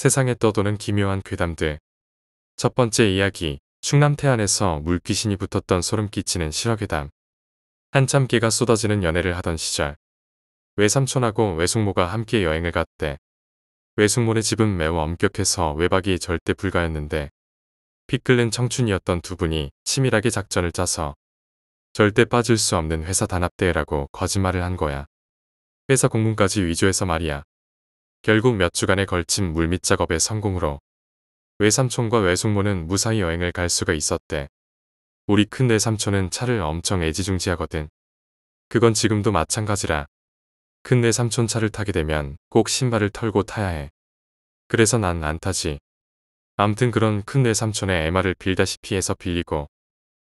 세상에 떠도는 기묘한 괴담들. 첫 번째 이야기, 충남 태안에서 물귀신이 붙었던 소름 끼치는 실화괴담. 한참 깨가 쏟아지는 연애를 하던 시절, 외삼촌하고 외숙모가 함께 여행을 갔대. 외숙모네 집은 매우 엄격해서 외박이 절대 불가였는데, 피 끓는 청춘이었던 두 분이 치밀하게 작전을 짜서 절대 빠질 수 없는 회사 단합대회라고 거짓말을 한 거야. 회사 공문까지 위조해서 말이야. 결국 몇 주간에 걸친 물밑 작업의 성공으로 외삼촌과 외숙모는 무사히 여행을 갈 수가 있었대. 우리 큰 외삼촌은 차를 엄청 애지중지하거든. 그건 지금도 마찬가지라. 큰 외삼촌 차를 타게 되면 꼭 신발을 털고 타야 해. 그래서 난 안 타지. 암튼 그런 큰 외삼촌의 애마를 빌다시피 해서 빌리고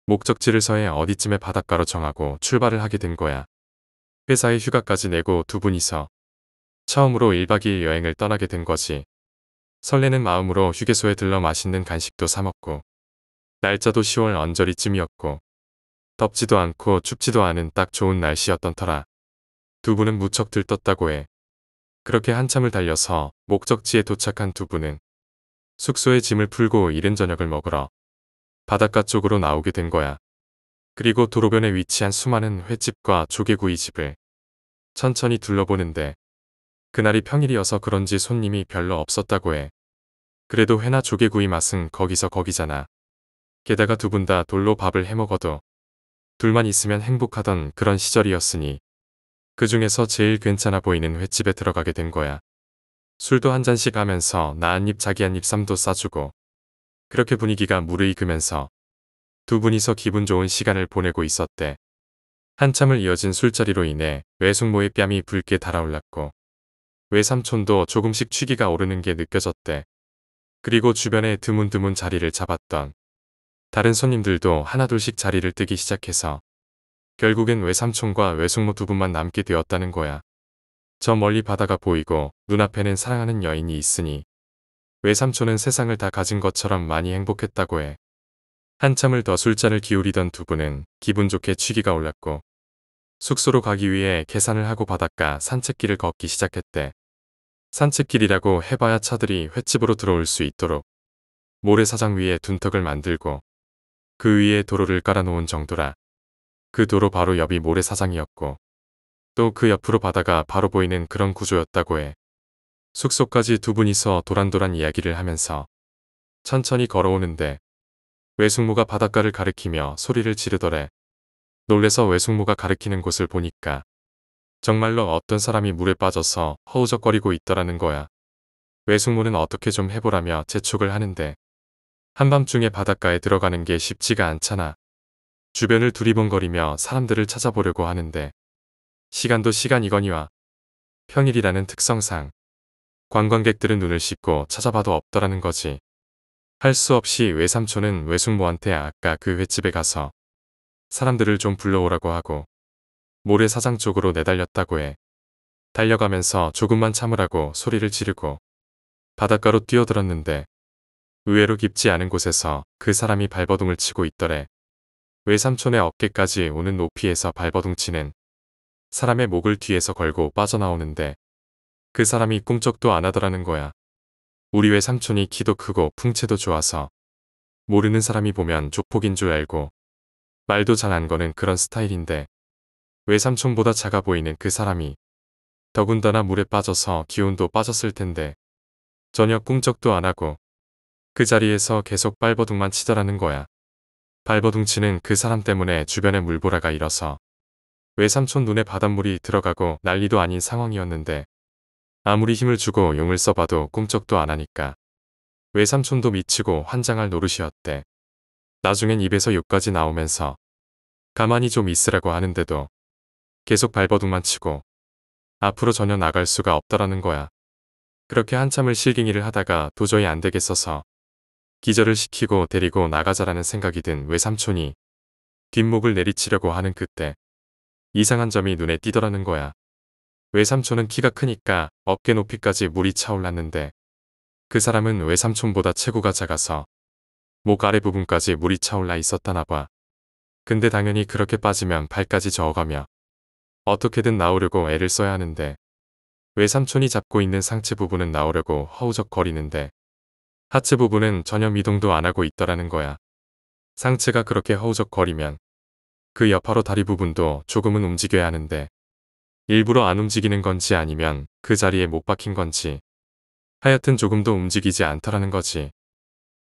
목적지를 서해 어디쯤에 바닷가로 정하고 출발을 하게 된 거야. 회사에 휴가까지 내고 두 분이서 처음으로 1박 2일 여행을 떠나게 된 거지. 설레는 마음으로 휴게소에 들러 맛있는 간식도 사 먹고, 날짜도 10월 언저리쯤이었고 덥지도 않고 춥지도 않은 딱 좋은 날씨였던 터라 두 분은 무척 들떴다고 해. 그렇게 한참을 달려서 목적지에 도착한 두 분은 숙소에 짐을 풀고 이른 저녁을 먹으러 바닷가 쪽으로 나오게 된 거야. 그리고 도로변에 위치한 수많은 횟집과 조개구이집을 천천히 둘러보는데, 그날이 평일이어서 그런지 손님이 별로 없었다고 해. 그래도 회나 조개구이 맛은 거기서 거기잖아. 게다가 두 분 다 돌로 밥을 해먹어도 둘만 있으면 행복하던 그런 시절이었으니 그 중에서 제일 괜찮아 보이는 횟집에 들어가게 된 거야. 술도 한 잔씩 하면서 나 한 입 자기 한 입 쌈도 싸주고, 그렇게 분위기가 무르익으면서 두 분이서 기분 좋은 시간을 보내고 있었대. 한참을 이어진 술자리로 인해 외숙모의 뺨이 붉게 달아올랐고 외삼촌도 조금씩 취기가 오르는 게 느껴졌대. 그리고 주변에 드문드문 자리를 잡았던 다른 손님들도 하나둘씩 자리를 뜨기 시작해서 결국엔 외삼촌과 외숙모 두 분만 남게 되었다는 거야. 저 멀리 바다가 보이고 눈앞에는 사랑하는 여인이 있으니 외삼촌은 세상을 다 가진 것처럼 많이 행복했다고 해. 한참을 더 술잔을 기울이던 두 분은 기분 좋게 취기가 올랐고 숙소로 가기 위해 계산을 하고 바닷가 산책길을 걷기 시작했대. 산책길이라고 해봐야 차들이 횟집으로 들어올 수 있도록 모래사장 위에 둔턱을 만들고 그 위에 도로를 깔아놓은 정도라. 그 도로 바로 옆이 모래사장이었고 또 그 옆으로 바다가 바로 보이는 그런 구조였다고 해. 숙소까지 두 분이서 도란도란 이야기를 하면서 천천히 걸어오는데 외숙모가 바닷가를 가리키며 소리를 지르더래. 놀래서 외숙모가 가리키는 곳을 보니까 정말로 어떤 사람이 물에 빠져서 허우적거리고 있더라는 거야. 외숙모는 어떻게 좀 해보라며 재촉을 하는데 한밤중에 바닷가에 들어가는 게 쉽지가 않잖아. 주변을 두리번거리며 사람들을 찾아보려고 하는데 시간도 시간이거니와 평일이라는 특성상 관광객들은 눈을 씻고 찾아봐도 없더라는 거지. 할 수 없이 외삼촌은 외숙모한테 아까 그 횟집에 가서 사람들을 좀 불러오라고 하고 모래사장 쪽으로 내달렸다고 해. 달려가면서 조금만 참으라고 소리를 지르고 바닷가로 뛰어들었는데 의외로 깊지 않은 곳에서 그 사람이 발버둥을 치고 있더래. 외삼촌의 어깨까지 오는 높이에서 발버둥 치는 사람의 목을 뒤에서 걸고 빠져나오는데 그 사람이 꿈쩍도 안 하더라는 거야. 우리 외삼촌이 키도 크고 풍채도 좋아서 모르는 사람이 보면 족폭인 줄 알고 말도 잘 안 거는 그런 스타일인데 외삼촌보다 작아 보이는 그 사람이 더군다나 물에 빠져서 기운도 빠졌을 텐데 전혀 꿈쩍도 안 하고 그 자리에서 계속 발버둥만 치더라는 거야. 발버둥 치는 그 사람 때문에 주변에 물보라가 일어서 외삼촌 눈에 바닷물이 들어가고 난리도 아닌 상황이었는데 아무리 힘을 주고 용을 써봐도 꿈쩍도 안 하니까 외삼촌도 미치고 환장할 노릇이었대. 나중엔 입에서 욕까지 나오면서 가만히 좀 있으라고 하는데도 계속 발버둥만 치고 앞으로 전혀 나갈 수가 없더라는 거야. 그렇게 한참을 실갱이를 하다가 도저히 안 되겠어서 기절을 시키고 데리고 나가자라는 생각이 든 외삼촌이 뒷목을 내리치려고 하는 그때 이상한 점이 눈에 띄더라는 거야. 외삼촌은 키가 크니까 어깨 높이까지 물이 차올랐는데 그 사람은 외삼촌보다 체구가 작아서 목 아래 부분까지 물이 차올라 있었다나 봐. 근데 당연히 그렇게 빠지면 발까지 저어가며 어떻게든 나오려고 애를 써야 하는데 외삼촌이 잡고 있는 상체 부분은 나오려고 허우적거리는데 하체 부분은 전혀 미동도 안 하고 있더라는 거야. 상체가 그렇게 허우적거리면 그 여파로 다리 부분도 조금은 움직여야 하는데 일부러 안 움직이는 건지 아니면 그 자리에 못 박힌 건지 하여튼 조금도 움직이지 않더라는 거지.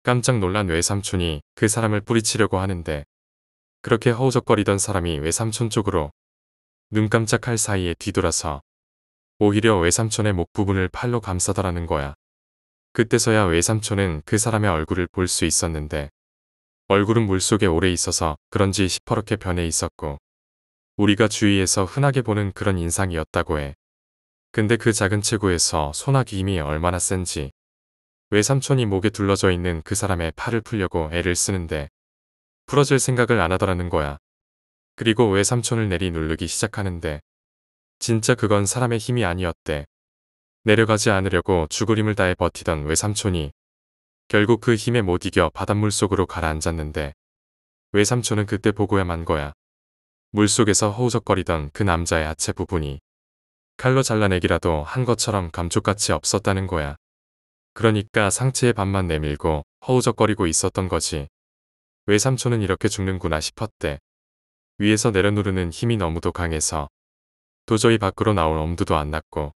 깜짝 놀란 외삼촌이 그 사람을 뿌리치려고 하는데 그렇게 허우적거리던 사람이 외삼촌 쪽으로 눈 깜짝할 사이에 뒤돌아서 오히려 외삼촌의 목 부분을 팔로 감싸더라는 거야. 그때서야 외삼촌은 그 사람의 얼굴을 볼 수 있었는데 얼굴은 물속에 오래 있어서 그런지 시퍼렇게 변해 있었고 우리가 주위에서 흔하게 보는 그런 인상이었다고 해. 근데 그 작은 체구에서 소나기 힘이 얼마나 센지 외삼촌이 목에 둘러져 있는 그 사람의 팔을 풀려고 애를 쓰는데 풀어질 생각을 안 하더라는 거야. 그리고 외삼촌을 내리 누르기 시작하는데 진짜 그건 사람의 힘이 아니었대. 내려가지 않으려고 죽을 힘을 다해 버티던 외삼촌이 결국 그 힘에 못 이겨 바닷물 속으로 가라앉았는데 외삼촌은 그때 보고야 만 거야. 물속에서 허우적거리던 그 남자의 하체 부분이 칼로 잘라내기라도 한 것처럼 감쪽같이 없었다는 거야. 그러니까 상체의 반만 내밀고 허우적거리고 있었던 거지. 외삼촌은 이렇게 죽는구나 싶었대. 위에서 내려누르는 힘이 너무도 강해서 도저히 밖으로 나올 엄두도 안 났고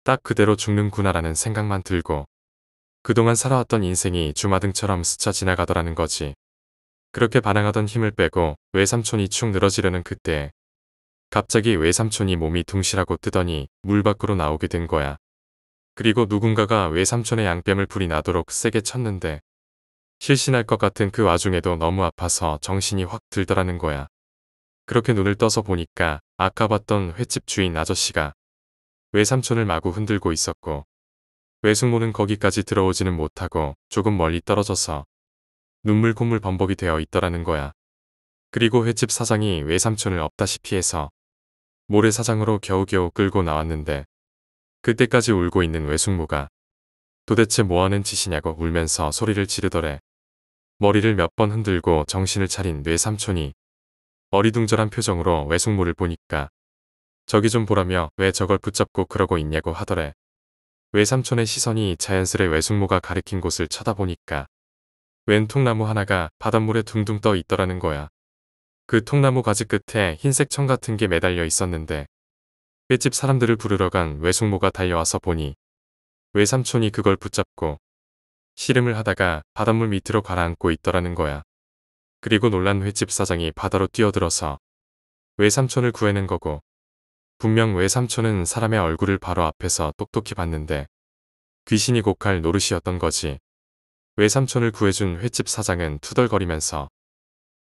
딱 그대로 죽는구나라는 생각만 들고 그동안 살아왔던 인생이 주마등처럼 스쳐 지나가더라는 거지. 그렇게 반항하던 힘을 빼고 외삼촌이 축 늘어지려는 그때 갑자기 외삼촌이 몸이 둥실하고 뜨더니 물 밖으로 나오게 된 거야. 그리고 누군가가 외삼촌의 양뺨을 불이 나도록 세게 쳤는데 실신할 것 같은 그 와중에도 너무 아파서 정신이 확 들더라는 거야. 그렇게 눈을 떠서 보니까 아까 봤던 횟집 주인 아저씨가 외삼촌을 마구 흔들고 있었고 외숙모는 거기까지 들어오지는 못하고 조금 멀리 떨어져서 눈물 콧물 범벅이 되어 있더라는 거야. 그리고 횟집 사장이 외삼촌을 없다시피 해서 모래사장으로 겨우겨우 끌고 나왔는데 그때까지 울고 있는 외숙모가 도대체 뭐하는 짓이냐고 울면서 소리를 지르더래. 머리를 몇 번 흔들고 정신을 차린 외삼촌이 어리둥절한 표정으로 외숙모를 보니까 저기 좀 보라며 왜 저걸 붙잡고 그러고 있냐고 하더래. 외삼촌의 시선이 자연스레 외숙모가 가리킨 곳을 쳐다보니까 웬 통나무 하나가 바닷물에 둥둥 떠 있더라는 거야. 그 통나무 가지 끝에 흰색 청 같은 게 매달려 있었는데 횟집 사람들을 부르러 간 외숙모가 달려와서 보니 외삼촌이 그걸 붙잡고 씨름을 하다가 바닷물 밑으로 가라앉고 있더라는 거야. 그리고 놀란 횟집 사장이 바다로 뛰어들어서 외삼촌을 구해낸 거고 분명 외삼촌은 사람의 얼굴을 바로 앞에서 똑똑히 봤는데 귀신이 곡할 노릇이었던 거지. 외삼촌을 구해준 횟집 사장은 투덜거리면서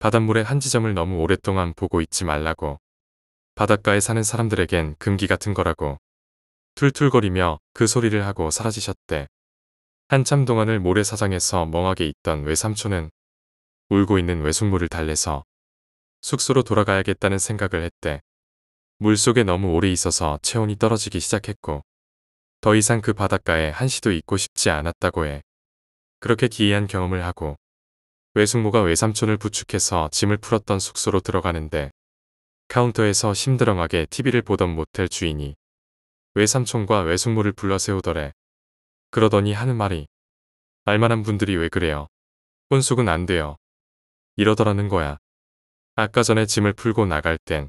바닷물의 한 지점을 너무 오랫동안 보고 있지 말라고 바닷가에 사는 사람들에겐 금기 같은 거라고 툴툴거리며 그 소리를 하고 사라지셨대. 한참 동안을 모래사장에서 멍하게 있던 외삼촌은 울고 있는 외숙모를 달래서 숙소로 돌아가야겠다는 생각을 했대. 물속에 너무 오래 있어서 체온이 떨어지기 시작했고 더 이상 그 바닷가에 한시도 있고 싶지 않았다고 해. 그렇게 기이한 경험을 하고 외숙모가 외삼촌을 부축해서 짐을 풀었던 숙소로 들어가는데 카운터에서 심드렁하게 TV를 보던 모텔 주인이 외삼촌과 외숙모를 불러 세우더래. 그러더니 하는 말이 알만한 분들이 왜 그래요. 혼숙은 안 돼요. 이러더라는 거야. 아까 전에 짐을 풀고 나갈 땐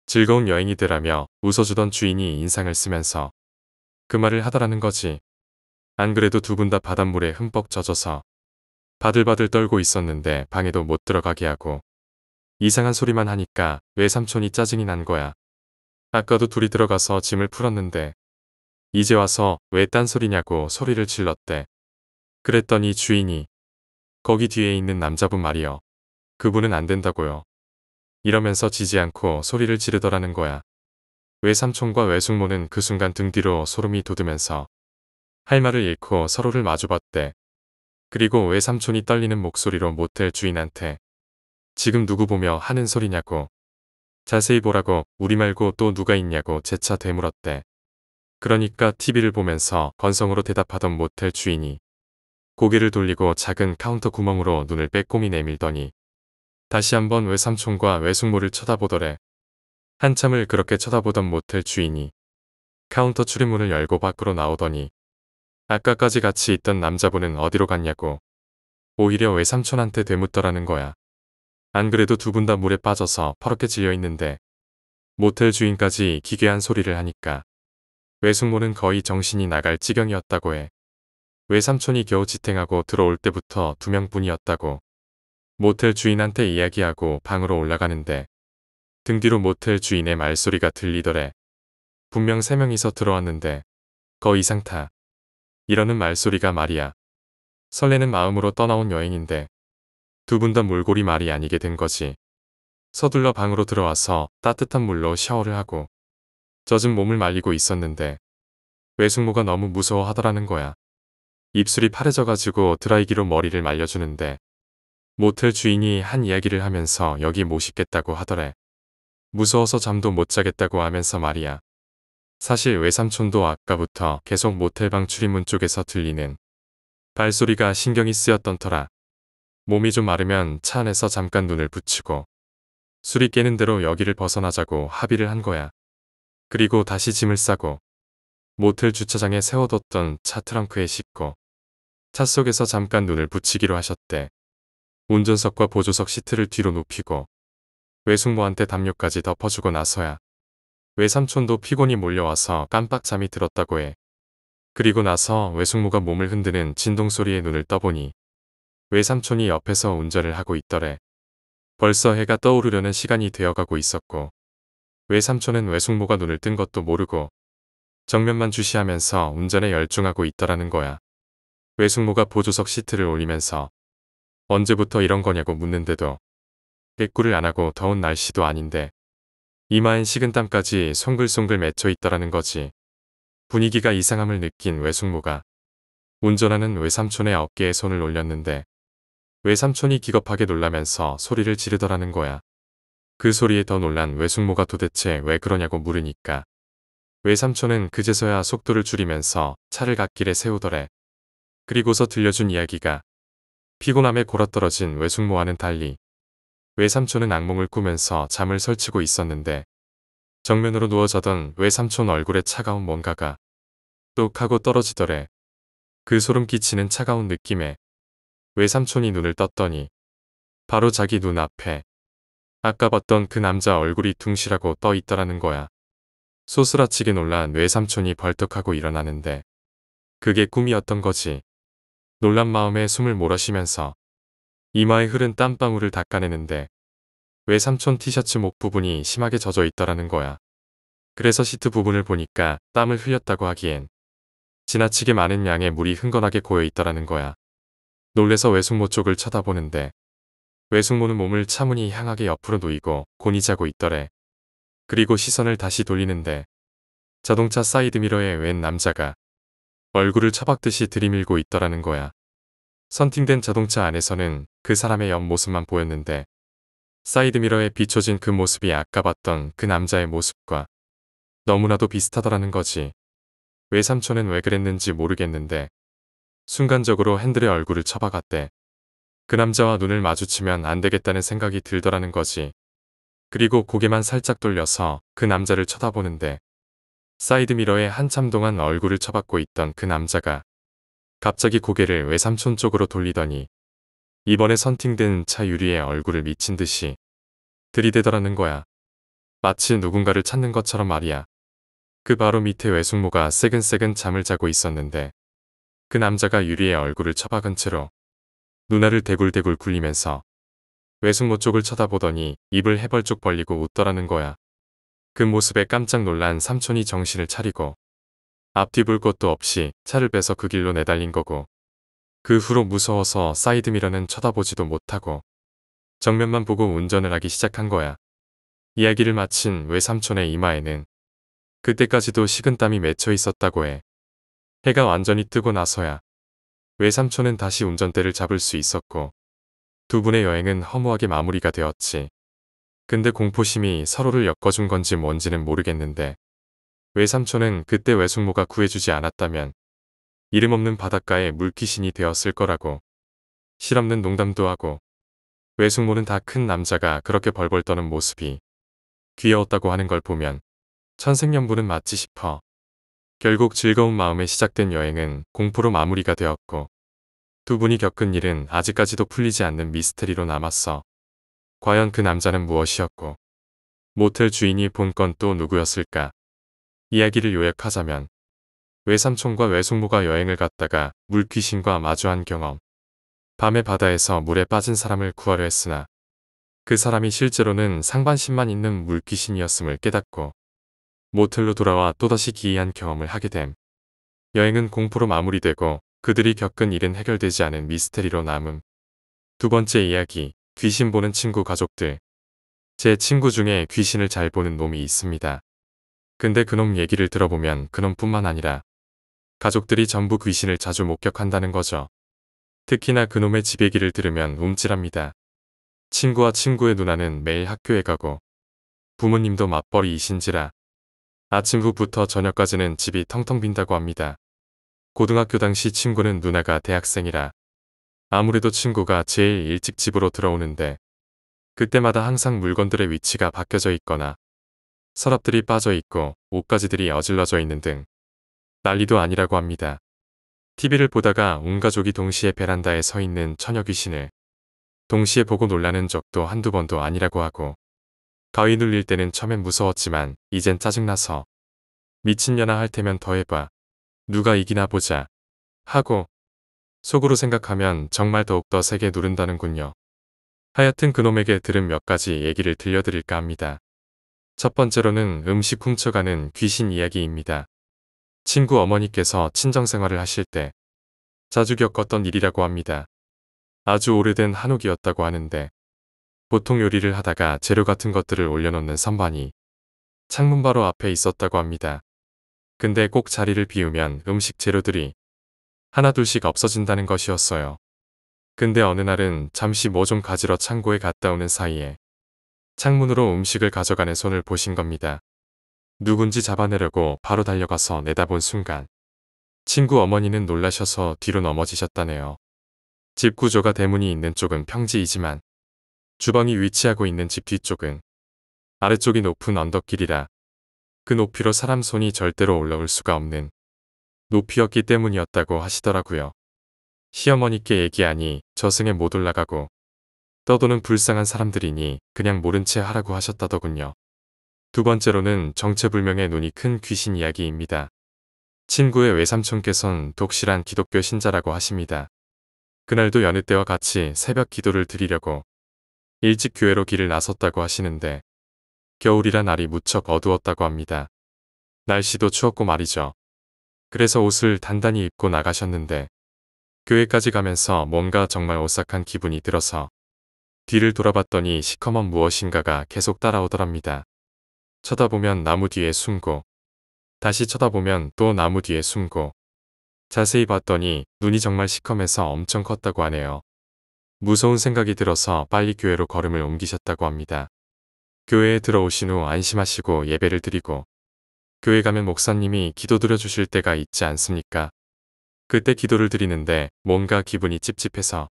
즐거운 여행이 되라며 웃어주던 주인이 인상을 쓰면서 그 말을 하더라는 거지. 안 그래도 두 분 다 바닷물에 흠뻑 젖어서 바들바들 떨고 있었는데 방에도 못 들어가게 하고 이상한 소리만 하니까 외삼촌이 짜증이 난 거야. 아까도 둘이 들어가서 짐을 풀었는데 이제 와서 왜 딴소리냐고 소리를 질렀대. 그랬더니 주인이 거기 뒤에 있는 남자분 말이요. 그분은 안 된다고요. 이러면서 지지 않고 소리를 지르더라는 거야. 외삼촌과 외숙모는 그 순간 등 뒤로 소름이 돋으면서 할 말을 잃고 서로를 마주봤대. 그리고 외삼촌이 떨리는 목소리로 모텔 주인한테 지금 누구 보며 하는 소리냐고 자세히 보라고 우리 말고 또 누가 있냐고 재차 되물었대. 그러니까 TV를 보면서 건성으로 대답하던 모텔 주인이 고개를 돌리고 작은 카운터 구멍으로 눈을 빼꼼히 내밀더니 다시 한번 외삼촌과 외숙모를 쳐다보더래. 한참을 그렇게 쳐다보던 모텔 주인이 카운터 출입문을 열고 밖으로 나오더니 아까까지 같이 있던 남자분은 어디로 갔냐고 오히려 외삼촌한테 되묻더라는 거야. 안 그래도 두 분 다 물에 빠져서 퍼렇게 질려 있는데 모텔 주인까지 기괴한 소리를 하니까 외숙모는 거의 정신이 나갈 지경이었다고 해. 외삼촌이 겨우 지탱하고 들어올 때부터 2명뿐이었다고. 모텔 주인한테 이야기하고 방으로 올라가는데 등 뒤로 모텔 주인의 말소리가 들리더래. 분명 3명이서 들어왔는데 거 이상타. 이러는 말소리가 말이야. 설레는 마음으로 떠나온 여행인데 두 분 다 몰골이 말이 아니게 된 거지. 서둘러 방으로 들어와서 따뜻한 물로 샤워를 하고 젖은 몸을 말리고 있었는데 외숙모가 너무 무서워하더라는 거야. 입술이 파래져가지고 드라이기로 머리를 말려주는데 모텔 주인이 한 이야기를 하면서 여기 못 씻겠다고 하더래. 무서워서 잠도 못 자겠다고 하면서 말이야. 사실 외삼촌도 아까부터 계속 모텔방 출입문 쪽에서 들리는 발소리가 신경이 쓰였던 터라 몸이 좀 마르면 차 안에서 잠깐 눈을 붙이고 술이 깨는 대로 여기를 벗어나자고 합의를 한 거야. 그리고 다시 짐을 싸고 모텔 주차장에 세워뒀던 차 트렁크에 싣고 차 속에서 잠깐 눈을 붙이기로 하셨대. 운전석과 보조석 시트를 뒤로 눕히고 외숙모한테 담요까지 덮어주고 나서야 외삼촌도 피곤이 몰려와서 깜빡 잠이 들었다고 해. 그리고 나서 외숙모가 몸을 흔드는 진동소리에 눈을 떠보니 외삼촌이 옆에서 운전을 하고 있더래. 벌써 해가 떠오르려는 시간이 되어가고 있었고 외삼촌은 외숙모가 눈을 뜬 것도 모르고 정면만 주시하면서 운전에 열중하고 있더라는 거야. 외숙모가 보조석 시트를 올리면서 언제부터 이런 거냐고 묻는데도 대꾸를 안 하고 더운 날씨도 아닌데 이마엔 식은땀까지 송글송글 맺혀 있더라는 거지. 분위기가 이상함을 느낀 외숙모가 운전하는 외삼촌의 어깨에 손을 올렸는데 외삼촌이 기겁하게 놀라면서 소리를 지르더라는 거야. 그 소리에 더 놀란 외숙모가 도대체 왜 그러냐고 물으니까 외삼촌은 그제서야 속도를 줄이면서 차를 갓길에 세우더래. 그리고서 들려준 이야기가 피곤함에 골아떨어진 외숙모와는 달리 외삼촌은 악몽을 꾸면서 잠을 설치고 있었는데 정면으로 누워자던 외삼촌 얼굴에 차가운 뭔가가 뚝 하고 떨어지더래. 그 소름 끼치는 차가운 느낌에 외삼촌이 눈을 떴더니 바로 자기 눈앞에 아까 봤던 그 남자 얼굴이 둥실하고 떠 있더라는 거야. 소스라치게 놀란 외삼촌이 벌떡하고 일어나는데 그게 꿈이었던 거지. 놀란 마음에 숨을 몰아쉬면서 이마에 흐른 땀방울을 닦아내는데 외삼촌 티셔츠 목 부분이 심하게 젖어 있더라는 거야. 그래서 시트 부분을 보니까 땀을 흘렸다고 하기엔 지나치게 많은 양의 물이 흥건하게 고여 있더라는 거야. 놀래서 외숙모 쪽을 쳐다보는데 외숙모는 몸을 차문이 향하게 옆으로 누이고 곤히 자고 있더래. 그리고 시선을 다시 돌리는데 자동차 사이드미러에 웬 남자가 얼굴을 처박듯이 들이밀고 있더라는 거야. 선팅된 자동차 안에서는 그 사람의 옆모습만 보였는데 사이드미러에 비춰진 그 모습이 아까 봤던 그 남자의 모습과 너무나도 비슷하더라는 거지. 외삼촌은 왜 그랬는지 모르겠는데 순간적으로 핸들에 얼굴을 쳐박았대. 그 남자와 눈을 마주치면 안 되겠다는 생각이 들더라는 거지. 그리고 고개만 살짝 돌려서 그 남자를 쳐다보는데 사이드미러에 한참 동안 얼굴을 쳐박고 있던 그 남자가 갑자기 고개를 외삼촌 쪽으로 돌리더니 이번에 선팅된 차 유리에 얼굴을 미친 듯이 들이대더라는 거야. 마치 누군가를 찾는 것처럼 말이야. 그 바로 밑에 외숙모가 새근새근 잠을 자고 있었는데 그 남자가 유리에 얼굴을 처박은 채로 눈알을 대굴대굴 굴리면서 외숙모 쪽을 쳐다보더니 입을 해벌쭉 벌리고 웃더라는 거야. 그 모습에 깜짝 놀란 삼촌이 정신을 차리고 앞뒤 볼 것도 없이 차를 빼서 그 길로 내달린 거고 그 후로 무서워서 사이드미러는 쳐다보지도 못하고 정면만 보고 운전을 하기 시작한 거야. 이야기를 마친 외삼촌의 이마에는 그때까지도 식은땀이 맺혀 있었다고 해. 해가 완전히 뜨고 나서야 외삼촌은 다시 운전대를 잡을 수 있었고 두 분의 여행은 허무하게 마무리가 되었지. 근데 공포심이 서로를 엮어준 건지 뭔지는 모르겠는데 외삼촌은 그때 외숙모가 구해주지 않았다면 이름 없는 바닷가에 물귀신이 되었을 거라고 실없는 농담도 하고 외숙모는 다 큰 남자가 그렇게 벌벌 떠는 모습이 귀여웠다고 하는 걸 보면 천생연분은 맞지 싶어. 결국 즐거운 마음에 시작된 여행은 공포로 마무리가 되었고 두 분이 겪은 일은 아직까지도 풀리지 않는 미스테리로 남았어. 과연 그 남자는 무엇이었고 모텔 주인이 본 건 또 누구였을까? 이야기를 요약하자면 외삼촌과 외숙모가 여행을 갔다가 물귀신과 마주한 경험. 밤의 바다에서 물에 빠진 사람을 구하려 했으나 그 사람이 실제로는 상반신만 있는 물귀신이었음을 깨닫고 모텔로 돌아와 또다시 기이한 경험을 하게 됨. 여행은 공포로 마무리되고 그들이 겪은 일은 해결되지 않은 미스테리로 남음. 두 번째 이야기, 귀신 보는 친구 가족들. 제 친구 중에 귀신을 잘 보는 놈이 있습니다. 근데 그놈 얘기를 들어보면 그놈뿐만 아니라 가족들이 전부 귀신을 자주 목격한다는 거죠. 특히나 그놈의 집 얘기를 들으면 움찔합니다. 친구와 친구의 누나는 매일 학교에 가고 부모님도 맞벌이이신지라 아침부터 저녁까지는 집이 텅텅 빈다고 합니다. 고등학교 당시 친구는 누나가 대학생이라 아무래도 친구가 제일 일찍 집으로 들어오는데 그때마다 항상 물건들의 위치가 바뀌어져 있거나 서랍들이 빠져 있고 옷가지들이 어질러져 있는 등 난리도 아니라고 합니다. TV를 보다가 온 가족이 동시에 베란다에 서 있는 처녀 귀신을 동시에 보고 놀라는 적도 한두 번도 아니라고 하고 가위 눌릴 때는 처음엔 무서웠지만 이젠 짜증나서 미친년아 할 테면 더 해봐. 누가 이기나 보자. 하고 속으로 생각하면 정말 더욱더 세게 누른다는군요. 하여튼 그놈에게 들은 몇 가지 얘기를 들려드릴까 합니다. 첫 번째로는 음식 훔쳐가는 귀신 이야기입니다. 친구 어머니께서 친정생활을 하실 때 자주 겪었던 일이라고 합니다. 아주 오래된 한옥이었다고 하는데 보통 요리를 하다가 재료 같은 것들을 올려놓는 선반이 창문 바로 앞에 있었다고 합니다. 근데 꼭 자리를 비우면 음식 재료들이 하나둘씩 없어진다는 것이었어요. 근데 어느 날은 잠시 뭐 좀 가지러 창고에 갔다 오는 사이에 창문으로 음식을 가져가는 손을 보신 겁니다. 누군지 잡아내려고 바로 달려가서 내다본 순간 친구 어머니는 놀라셔서 뒤로 넘어지셨다네요. 집 구조가 대문이 있는 쪽은 평지이지만 주방이 위치하고 있는 집 뒤쪽은 아래쪽이 높은 언덕길이라 그 높이로 사람 손이 절대로 올라올 수가 없는 높이였기 때문이었다고 하시더라고요. 시어머니께 얘기하니 저승에 못 올라가고 떠도는 불쌍한 사람들이니 그냥 모른 채 하라고 하셨다더군요. 두 번째로는 정체불명의 눈이 큰 귀신 이야기입니다. 친구의 외삼촌께선 독실한 기독교 신자라고 하십니다. 그날도 여느 때와 같이 새벽 기도를 드리려고 일찍 교회로 길을 나섰다고 하시는데 겨울이라 날이 무척 어두웠다고 합니다. 날씨도 추웠고 말이죠. 그래서 옷을 단단히 입고 나가셨는데 교회까지 가면서 뭔가 정말 오싹한 기분이 들어서 뒤를 돌아봤더니 시커먼 무엇인가가 계속 따라오더랍니다. 쳐다보면 나무 뒤에 숨고 다시 쳐다보면 또 나무 뒤에 숨고 자세히 봤더니 눈이 정말 시커매서 엄청 컸다고 하네요. 무서운 생각이 들어서 빨리 교회로 걸음을 옮기셨다고 합니다. 교회에 들어오신 후 안심하시고 예배를 드리고 교회 가면 목사님이 기도 드려주실 때가 있지 않습니까? 그때 기도를 드리는데 뭔가 기분이 찝찝해서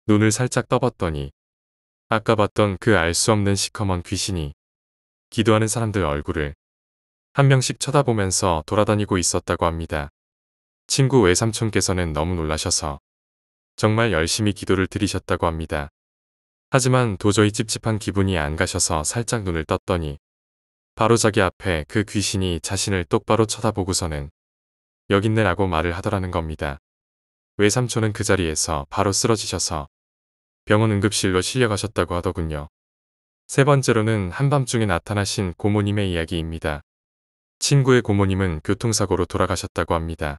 눈을 살짝 떠봤더니 아까 봤던 그 알 수 없는 시커먼 귀신이 기도하는 사람들 얼굴을 한 명씩 쳐다보면서 돌아다니고 있었다고 합니다. 친구 외삼촌께서는 너무 놀라셔서 정말 열심히 기도를 드리셨다고 합니다. 하지만 도저히 찝찝한 기분이 안 가셔서 살짝 눈을 떴더니 바로 자기 앞에 그 귀신이 자신을 똑바로 쳐다보고서는 여깄네라고 말을 하더라는 겁니다. 외삼촌은 그 자리에서 바로 쓰러지셔서 병원 응급실로 실려가셨다고 하더군요. 세 번째로는 한밤중에 나타나신 고모님의 이야기입니다. 친구의 고모님은 교통사고로 돌아가셨다고 합니다.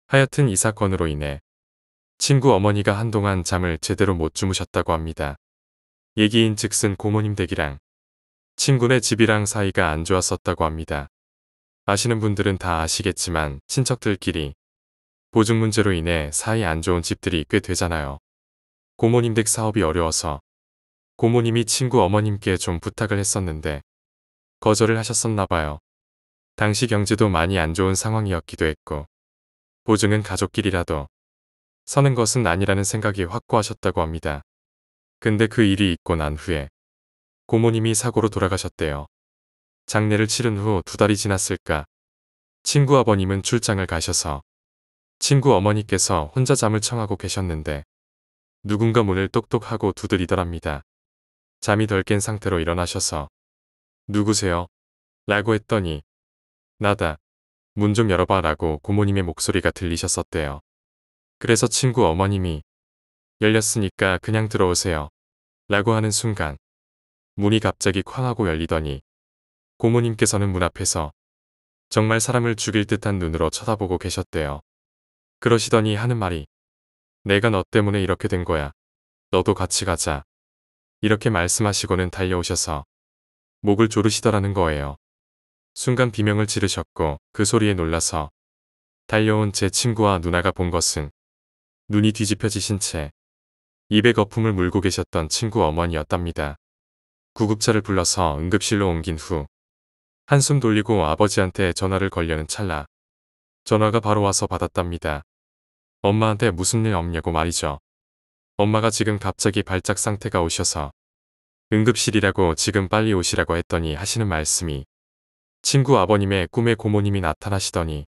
하여튼 이 사건으로 인해 친구 어머니가 한동안 잠을 제대로 못 주무셨다고 합니다. 얘기인 즉슨 고모님 댁이랑 친구네 집이랑 사이가 안 좋았었다고 합니다. 아시는 분들은 다 아시겠지만 친척들끼리 보증 문제로 인해 사이 안 좋은 집들이 꽤 되잖아요. 고모님 댁 사업이 어려워서 고모님이 친구 어머님께 좀 부탁을 했었는데 거절을 하셨었나 봐요. 당시 경제도 많이 안 좋은 상황이었기도 했고 보증은 가족끼리라도 서는 것은 아니라는 생각이 확고하셨다고 합니다. 근데 그 일이 있고 난 후에 고모님이 사고로 돌아가셨대요. 장례를 치른 후 2달이 지났을까 친구 아버님은 출장을 가셔서 친구 어머니께서 혼자 잠을 청하고 계셨는데 누군가 문을 똑똑하고 두드리더랍니다. 잠이 덜 깬 상태로 일어나셔서 누구세요? 라고 했더니 나다. 문 좀 열어봐 라고 고모님의 목소리가 들리셨었대요. 그래서 친구 어머님이 열렸으니까 그냥 들어오세요. 라고 하는 순간 문이 갑자기 쾅 하고 열리더니 고모님께서는 문 앞에서 정말 사람을 죽일 듯한 눈으로 쳐다보고 계셨대요. 그러시더니 하는 말이 내가 너 때문에 이렇게 된 거야. 너도 같이 가자. 이렇게 말씀하시고는 달려오셔서 목을 조르시더라는 거예요. 순간 비명을 지르셨고 그 소리에 놀라서 달려온 제 친구와 누나가 본 것은 눈이 뒤집혀지신 채 입에 거품을 물고 계셨던 친구 어머니였답니다. 구급차를 불러서 응급실로 옮긴 후 한숨 돌리고 아버지한테 전화를 걸려는 찰나 전화가 바로 와서 받았답니다. 엄마한테 무슨 일 없냐고 말이죠. 엄마가 지금 갑자기 발작 상태가 오셔서 응급실이라고 지금 빨리 오시라고 했더니 하시는 말씀이 친구 아버님의 꿈에 고모님이 나타나시더니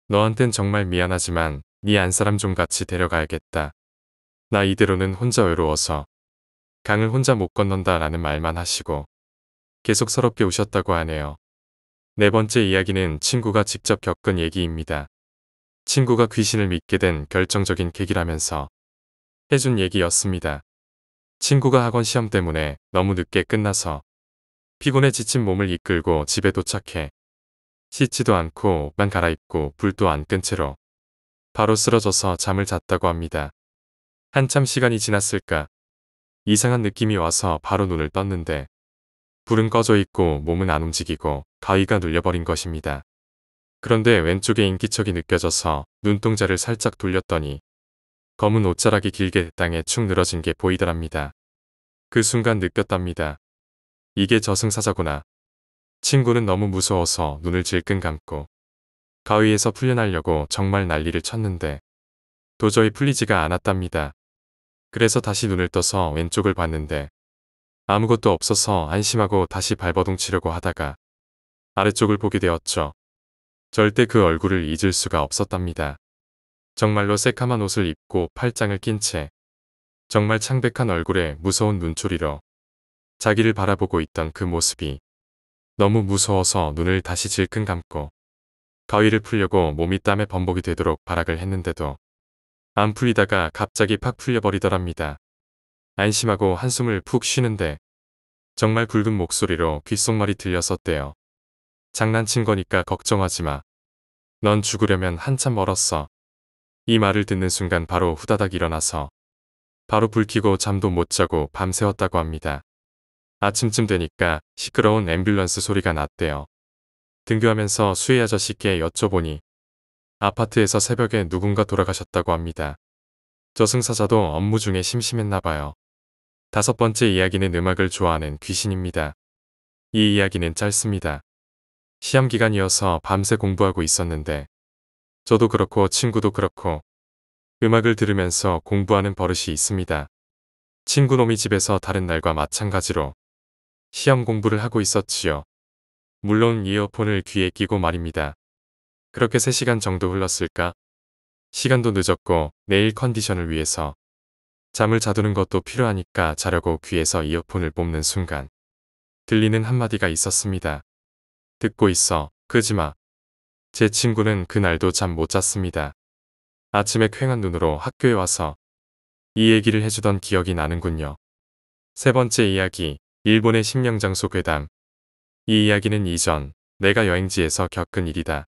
너한텐 정말 미안하지만 네 안사람 좀 같이 데려가야겠다. 나 이대로는 혼자 외로워서 강을 혼자 못 건넌다 라는 말만 하시고 계속 서럽게 우셨다고 하네요. 네 번째 이야기는 친구가 직접 겪은 얘기입니다. 친구가 귀신을 믿게 된 결정적인 계기라면서 해준 얘기였습니다. 친구가 학원 시험 때문에 너무 늦게 끝나서 피곤해 지친 몸을 이끌고 집에 도착해 씻지도 않고 옷만 갈아입고 불도 안 끈 채로 바로 쓰러져서 잠을 잤다고 합니다. 한참 시간이 지났을까 이상한 느낌이 와서 바로 눈을 떴는데 불은 꺼져 있고 몸은 안 움직이고 가위가 눌려버린 것입니다. 그런데 왼쪽에 인기척이 느껴져서 눈동자를 살짝 돌렸더니 검은 옷자락이 길게 땅에 축 늘어진 게 보이더랍니다. 그 순간 느꼈답니다. 이게 저승사자구나. 친구는 너무 무서워서 눈을 질끈 감고 가위에서 풀려나려고 정말 난리를 쳤는데 도저히 풀리지가 않았답니다. 그래서 다시 눈을 떠서 왼쪽을 봤는데 아무것도 없어서 안심하고 다시 발버둥 치려고 하다가 아래쪽을 보게 되었죠. 절대 그 얼굴을 잊을 수가 없었답니다. 정말로 새카만 옷을 입고 팔짱을 낀 채 정말 창백한 얼굴에 무서운 눈초리로 자기를 바라보고 있던 그 모습이 너무 무서워서 눈을 다시 질끈 감고 가위를 풀려고 몸이 땀에 범벅이 되도록 발악을 했는데도 안 풀리다가 갑자기 팍 풀려버리더랍니다. 안심하고 한숨을 푹 쉬는데 정말 굵은 목소리로 귓속말이 들렸었대요. 장난친 거니까 걱정하지 마. 넌 죽으려면 한참 멀었어. 이 말을 듣는 순간 바로 후다닥 일어나서 바로 불 켜고 잠도 못 자고 밤새웠다고 합니다. 아침쯤 되니까 시끄러운 앰뷸런스 소리가 났대요. 등교하면서 수혜 아저씨께 여쭤보니 아파트에서 새벽에 누군가 돌아가셨다고 합니다. 저승사자도 업무 중에 심심했나 봐요. 다섯 번째 이야기는 음악을 좋아하는 귀신입니다. 이 이야기는 짧습니다. 시험 기간이어서 밤새 공부하고 있었는데 저도 그렇고 친구도 그렇고 음악을 들으면서 공부하는 버릇이 있습니다. 친구놈이 집에서 다른 날과 마찬가지로 시험 공부를 하고 있었지요. 물론 이어폰을 귀에 끼고 말입니다. 그렇게 3시간 정도 흘렀을까? 시간도 늦었고 내일 컨디션을 위해서 잠을 자두는 것도 필요하니까 자려고 귀에서 이어폰을 뽑는 순간 들리는 한마디가 있었습니다. 듣고 있어. 끄지마. 제 친구는 그날도 잠 못 잤습니다. 아침에 퀭한 눈으로 학교에 와서 이 얘기를 해주던 기억이 나는군요. 세 번째 이야기, 일본의 심령장소 괴담. 이 이야기는 이전 내가 여행지에서 겪은 일이다.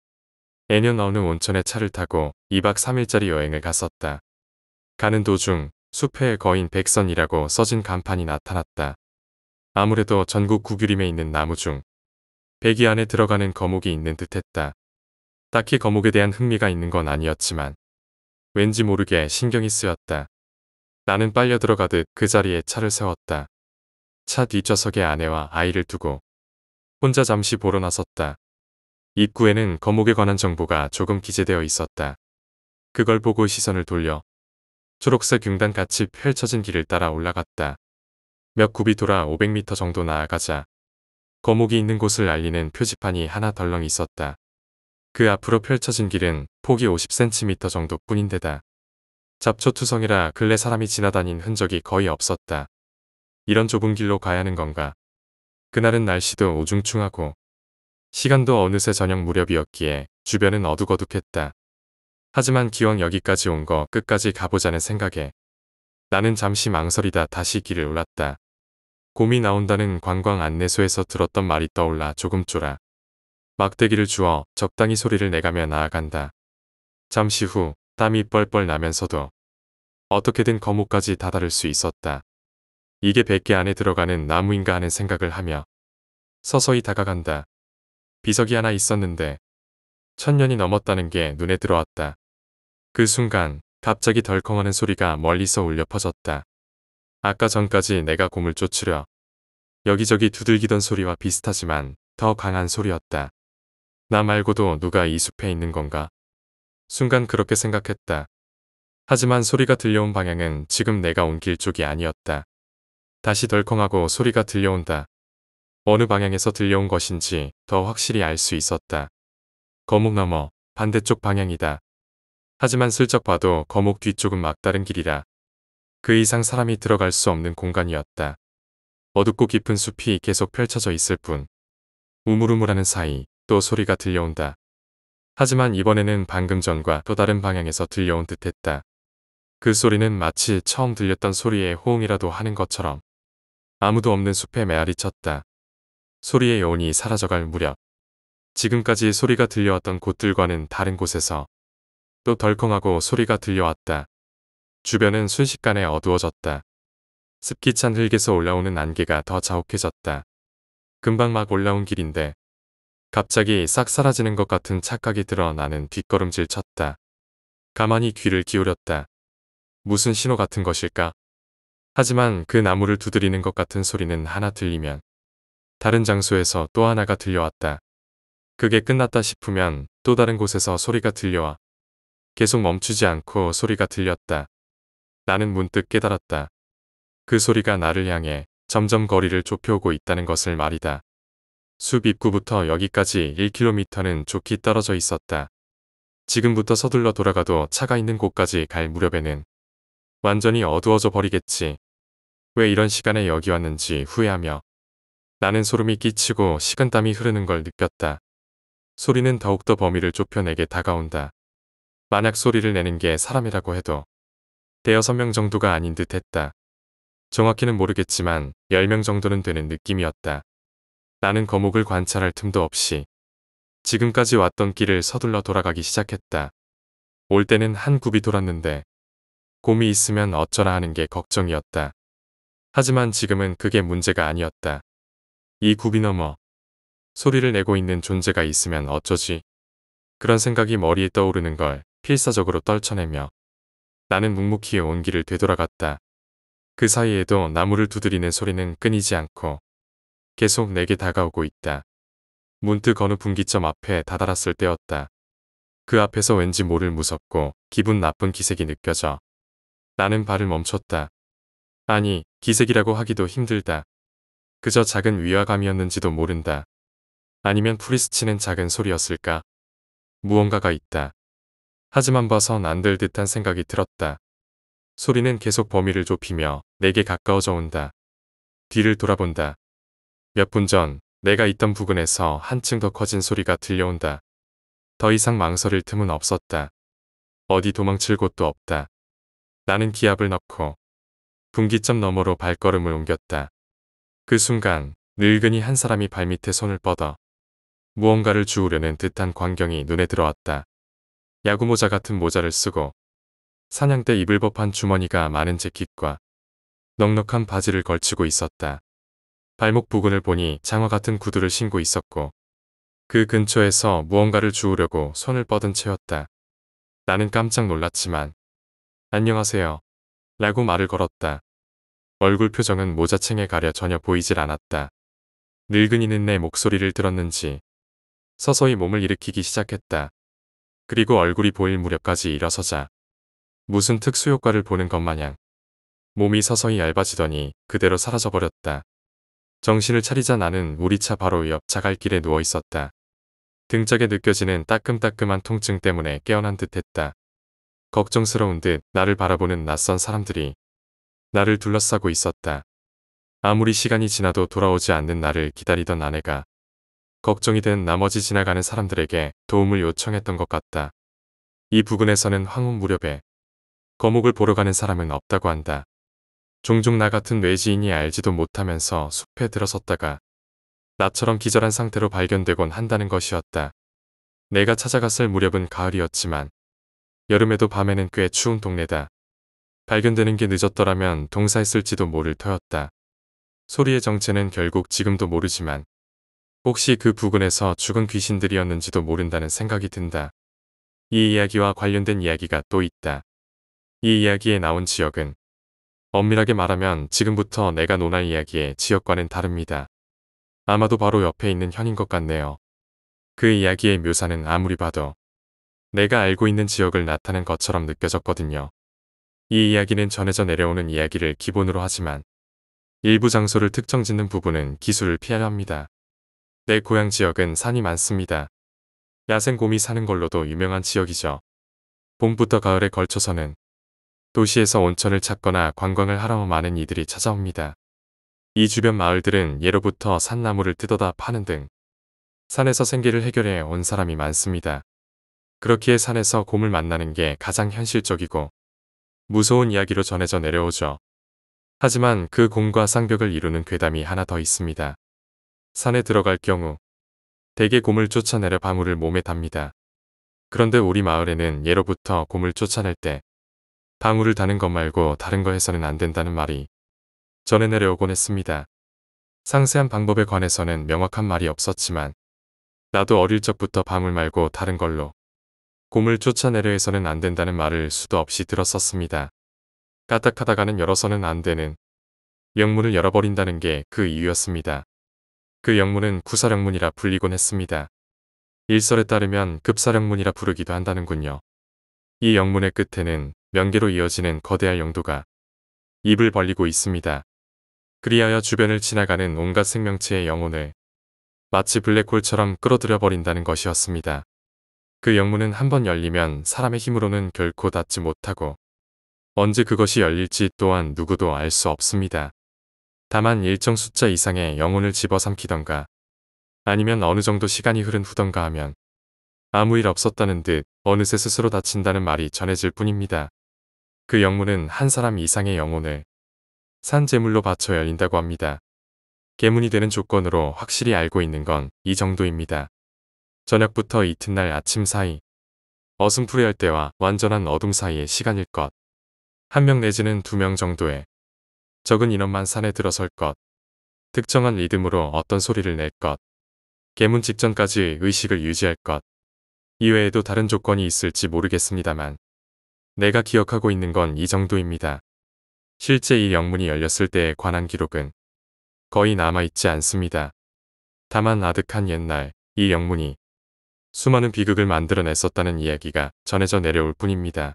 내년 어느 온천에 차를 타고 2박 3일짜리 여행을 갔었다. 가는 도중 숲의 거인 백선이라고 써진 간판이 나타났다. 아무래도 전국 구규림에 있는 나무 중 배기 안에 들어가는 거목이 있는 듯했다. 딱히 거목에 대한 흥미가 있는 건 아니었지만 왠지 모르게 신경이 쓰였다. 나는 빨려 들어가듯 그 자리에 차를 세웠다. 차 뒷좌석에 아내와 아이를 두고 혼자 잠시 보러 나섰다. 입구에는 거목에 관한 정보가 조금 기재되어 있었다. 그걸 보고 시선을 돌려 초록색 융단같이 펼쳐진 길을 따라 올라갔다. 몇 굽이 돌아 500m 정도 나아가자 거목이 있는 곳을 알리는 표지판이 하나 덜렁 있었다. 그 앞으로 펼쳐진 길은 폭이 50cm 정도뿐인데다 잡초투성이라 근래 사람이 지나다닌 흔적이 거의 없었다. 이런 좁은 길로 가야 하는 건가? 그날은 날씨도 우중충하고 시간도 어느새 저녁 무렵이었기에 주변은 어둑어둑했다. 하지만 기왕 여기까지 온 거 끝까지 가보자는 생각에 나는 잠시 망설이다 다시 길을 올랐다. 곰이 나온다는 관광 안내소에서 들었던 말이 떠올라 조금 쫄아 막대기를 주워 적당히 소리를 내가며 나아간다. 잠시 후 땀이 뻘뻘 나면서도 어떻게든 거목까지 다다를 수 있었다. 이게 100개 안에 들어가는 나무인가 하는 생각을 하며 서서히 다가간다. 비석이 하나 있었는데 1000년이 넘었다는 게 눈에 들어왔다. 그 순간 갑자기 덜컹하는 소리가 멀리서 울려 퍼졌다. 아까 전까지 내가 곰을 쫓으려 여기저기 두들기던 소리와 비슷하지만 더 강한 소리였다. 나 말고도 누가 이 숲에 있는 건가? 순간 그렇게 생각했다. 하지만 소리가 들려온 방향은 지금 내가 온 길 쪽이 아니었다. 다시 덜컹하고 소리가 들려온다. 어느 방향에서 들려온 것인지 더 확실히 알 수 있었다. 거목 너머 반대쪽 방향이다. 하지만 슬쩍 봐도 거목 뒤쪽은 막다른 길이라 그 이상 사람이 들어갈 수 없는 공간이었다. 어둡고 깊은 숲이 계속 펼쳐져 있을 뿐 우물우물하는 사이 또 소리가 들려온다. 하지만 이번에는 방금 전과 또 다른 방향에서 들려온 듯했다. 그 소리는 마치 처음 들렸던 소리의 호응이라도 하는 것처럼 아무도 없는 숲에 메아리 쳤다. 소리의 여운이 사라져갈 무렵 지금까지 소리가 들려왔던 곳들과는 다른 곳에서 또 덜컹하고 소리가 들려왔다. 주변은 순식간에 어두워졌다. 습기 찬 흙에서 올라오는 안개가 더 자욱해졌다. 금방 막 올라온 길인데 갑자기 싹 사라지는 것 같은 착각이 들어 나는 뒷걸음질 쳤다. 가만히 귀를 기울였다. 무슨 신호 같은 것일까? 하지만 그 나무를 두드리는 것 같은 소리는 하나 들리면 다른 장소에서 또 하나가 들려왔다. 그게 끝났다 싶으면 또 다른 곳에서 소리가 들려와 계속 멈추지 않고 소리가 들렸다. 나는 문득 깨달았다. 그 소리가 나를 향해 점점 거리를 좁혀오고 있다는 것을 말이다. 숲 입구부터 여기까지 1km는 좋게 떨어져 있었다. 지금부터 서둘러 돌아가도 차가 있는 곳까지 갈 무렵에는 완전히 어두워져 버리겠지. 왜 이런 시간에 여기 왔는지 후회하며 나는 소름이 끼치고 식은땀이 흐르는 걸 느꼈다. 소리는 더욱더 범위를 좁혀 내게 다가온다. 만약 소리를 내는 게 사람이라고 해도 5-6명 정도가 아닌 듯 했다. 정확히는 모르겠지만 10명 정도는 되는 느낌이었다. 나는 거목을 관찰할 틈도 없이 지금까지 왔던 길을 서둘러 돌아가기 시작했다. 올 때는 한 굽이 돌았는데 곰이 있으면 어쩌나 하는 게 걱정이었다. 하지만 지금은 그게 문제가 아니었다. 이 굽이 넘어 소리를 내고 있는 존재가 있으면 어쩌지? 그런 생각이 머리에 떠오르는 걸 필사적으로 떨쳐내며 나는 묵묵히 온 길을 되돌아갔다. 그 사이에도 나무를 두드리는 소리는 끊이지 않고 계속 내게 다가오고 있다. 문득 어느 분기점 앞에 다다랐을 때였다. 그 앞에서 왠지 모를 무섭고 기분 나쁜 기색이 느껴져 나는 발을 멈췄다. 아니, 기색이라고 하기도 힘들다. 그저 작은 위화감이었는지도 모른다. 아니면 풀이 스치는 작은 소리였을까? 무언가가 있다. 하지만 봐선 안 될 듯한 생각이 들었다. 소리는 계속 범위를 좁히며 내게 가까워져 온다. 뒤를 돌아본다. 몇 분 전 내가 있던 부근에서 한층 더 커진 소리가 들려온다. 더 이상 망설일 틈은 없었다. 어디 도망칠 곳도 없다. 나는 기압을 넣고 분기점 너머로 발걸음을 옮겼다. 그 순간 늙은이 한 사람이 발밑에 손을 뻗어 무언가를 주우려는 듯한 광경이 눈에 들어왔다. 야구모자 같은 모자를 쓰고 사냥 때 입을 법한 주머니가 많은 재킷과 넉넉한 바지를 걸치고 있었다. 발목 부근을 보니 장화 같은 구두를 신고 있었고 그 근처에서 무언가를 주우려고 손을 뻗은 채였다. 나는 깜짝 놀랐지만 안녕하세요 라고 말을 걸었다. 얼굴 표정은 모자챙에 가려 전혀 보이질 않았다. 늙은이는 내 목소리를 들었는지 서서히 몸을 일으키기 시작했다. 그리고 얼굴이 보일 무렵까지 일어서자 무슨 특수효과를 보는 것 마냥 몸이 서서히 얇아지더니 그대로 사라져버렸다. 정신을 차리자 나는 우리 차 바로 옆 자갈길에 누워 있었다. 등짝에 느껴지는 따끔따끔한 통증 때문에 깨어난 듯 했다. 걱정스러운 듯 나를 바라보는 낯선 사람들이 나를 둘러싸고 있었다. 아무리 시간이 지나도 돌아오지 않는 나를 기다리던 아내가 걱정이 된 나머지 지나가는 사람들에게 도움을 요청했던 것 같다. 이 부근에서는 황혼무렵에 거목을 보러 가는 사람은 없다고 한다. 종종 나 같은 외지인이 알지도 못하면서 숲에 들어섰다가 나처럼 기절한 상태로 발견되곤 한다는 것이었다. 내가 찾아갔을 무렵은 가을이었지만 여름에도 밤에는 꽤 추운 동네다. 발견되는 게 늦었더라면 동사했을지도 모를 터였다. 소리의 정체는 결국 지금도 모르지만 혹시 그 부근에서 죽은 귀신들이었는지도 모른다는 생각이 든다. 이 이야기와 관련된 이야기가 또 있다. 이 이야기에 나온 지역은 엄밀하게 말하면 지금부터 내가 논할 이야기의 지역과는 다릅니다. 아마도 바로 옆에 있는 현인 것 같네요. 그 이야기의 묘사는 아무리 봐도 내가 알고 있는 지역을 나타낸 것처럼 느껴졌거든요. 이 이야기는 전해져 내려오는 이야기를 기본으로 하지만 일부 장소를 특정 짓는 부분은 기술을 피하려 합니다. 내 고향 지역은 산이 많습니다. 야생곰이 사는 걸로도 유명한 지역이죠. 봄부터 가을에 걸쳐서는 도시에서 온천을 찾거나 관광을 하러 많은 이들이 찾아옵니다. 이 주변 마을들은 예로부터 산나무를 뜯어다 파는 등 산에서 생계를 해결해 온 사람이 많습니다. 그렇기에 산에서 곰을 만나는 게 가장 현실적이고 무서운 이야기로 전해져 내려오죠. 하지만 그 곰과 쌍벽을 이루는 괴담이 하나 더 있습니다. 산에 들어갈 경우 대개 곰을 쫓아내려 방울을 몸에 답니다. 그런데 우리 마을에는 예로부터 곰을 쫓아낼 때 방울을 다는 것 말고 다른 거 해서는 안 된다는 말이 전해 내려오곤 했습니다. 상세한 방법에 관해서는 명확한 말이 없었지만 나도 어릴 적부터 방울 말고 다른 걸로 곰을 쫓아내려 해서는 안 된다는 말을 수도 없이 들었었습니다. 까딱하다가는 열어서는 안 되는 영문을 열어버린다는 게 그 이유였습니다. 그 영문은 구사령문이라 불리곤 했습니다. 일설에 따르면 급사령문이라 부르기도 한다는군요. 이 영문의 끝에는 명계로 이어지는 거대한 영도가 입을 벌리고 있습니다. 그리하여 주변을 지나가는 온갖 생명체의 영혼을 마치 블랙홀처럼 끌어들여 버린다는 것이었습니다. 그 영문은 한번 열리면 사람의 힘으로는 결코 닫지 못하고 언제 그것이 열릴지 또한 누구도 알 수 없습니다. 다만 일정 숫자 이상의 영혼을 집어삼키던가 아니면 어느 정도 시간이 흐른 후던가 하면 아무 일 없었다는 듯 어느새 스스로 닫힌다는 말이 전해질 뿐입니다. 그 영문은 한 사람 이상의 영혼을 산 제물로 바쳐 열린다고 합니다. 계문이 되는 조건으로 확실히 알고 있는 건 이 정도입니다. 저녁부터 이튿날 아침 사이, 어슴푸레할 때와 완전한 어둠 사이의 시간일 것. 한 명 내지는 2명 정도의 적은 인원만 산에 들어설 것. 특정한 리듬으로 어떤 소리를 낼 것. 계문 직전까지 의식을 유지할 것. 이외에도 다른 조건이 있을지 모르겠습니다만 내가 기억하고 있는 건 이 정도입니다. 실제 이 영문이 열렸을 때에 관한 기록은 거의 남아있지 않습니다. 다만 아득한 옛날 이 영문이 수많은 비극을 만들어냈었다는 이야기가 전해져 내려올 뿐입니다.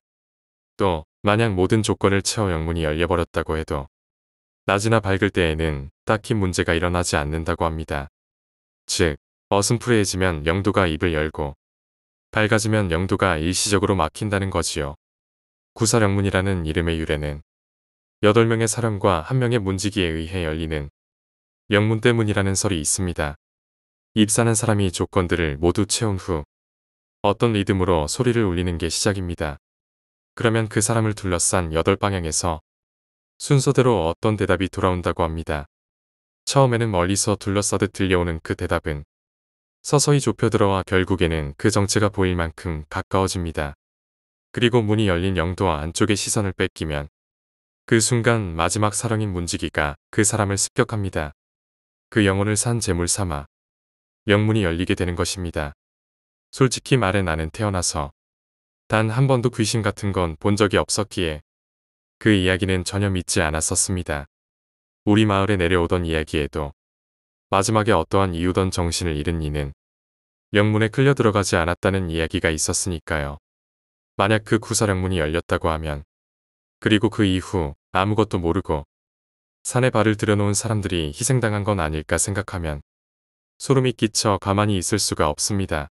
또 만약 모든 조건을 채워 영문이 열려버렸다고 해도 낮이나 밝을 때에는 딱히 문제가 일어나지 않는다고 합니다. 즉, 어슴푸레해지면 영도가 입을 열고 밝아지면 영도가 일시적으로 막힌다는 거지요. 구사령문이라는 이름의 유래는 8명의 사령과 1명의 문지기에 의해 열리는 영문 때문이라는 설이 있습니다. 입사는 사람이 조건들을 모두 채운 후 어떤 리듬으로 소리를 울리는 게 시작입니다. 그러면 그 사람을 둘러싼 8방향에서 순서대로 어떤 대답이 돌아온다고 합니다. 처음에는 멀리서 둘러싸듯 들려오는 그 대답은 서서히 좁혀들어와 결국에는 그 정체가 보일 만큼 가까워집니다. 그리고 문이 열린 영도와 안쪽의 시선을 뺏기면 그 순간 마지막 사령인 문지기가 그 사람을 습격합니다. 그 영혼을 산 제물 삼아 영문이 열리게 되는 것입니다. 솔직히 말해 나는 태어나서 단 한 번도 귀신 같은 건 본 적이 없었기에 그 이야기는 전혀 믿지 않았었습니다. 우리 마을에 내려오던 이야기에도 마지막에 어떠한 이유던 정신을 잃은 이는 영문에 끌려 들어가지 않았다는 이야기가 있었으니까요. 만약 그 구사령문이 열렸다고 하면 그리고 그 이후 아무것도 모르고 산에 발을 들여놓은 사람들이 희생당한 건 아닐까 생각하면 소름이 끼쳐 가만히 있을 수가 없습니다.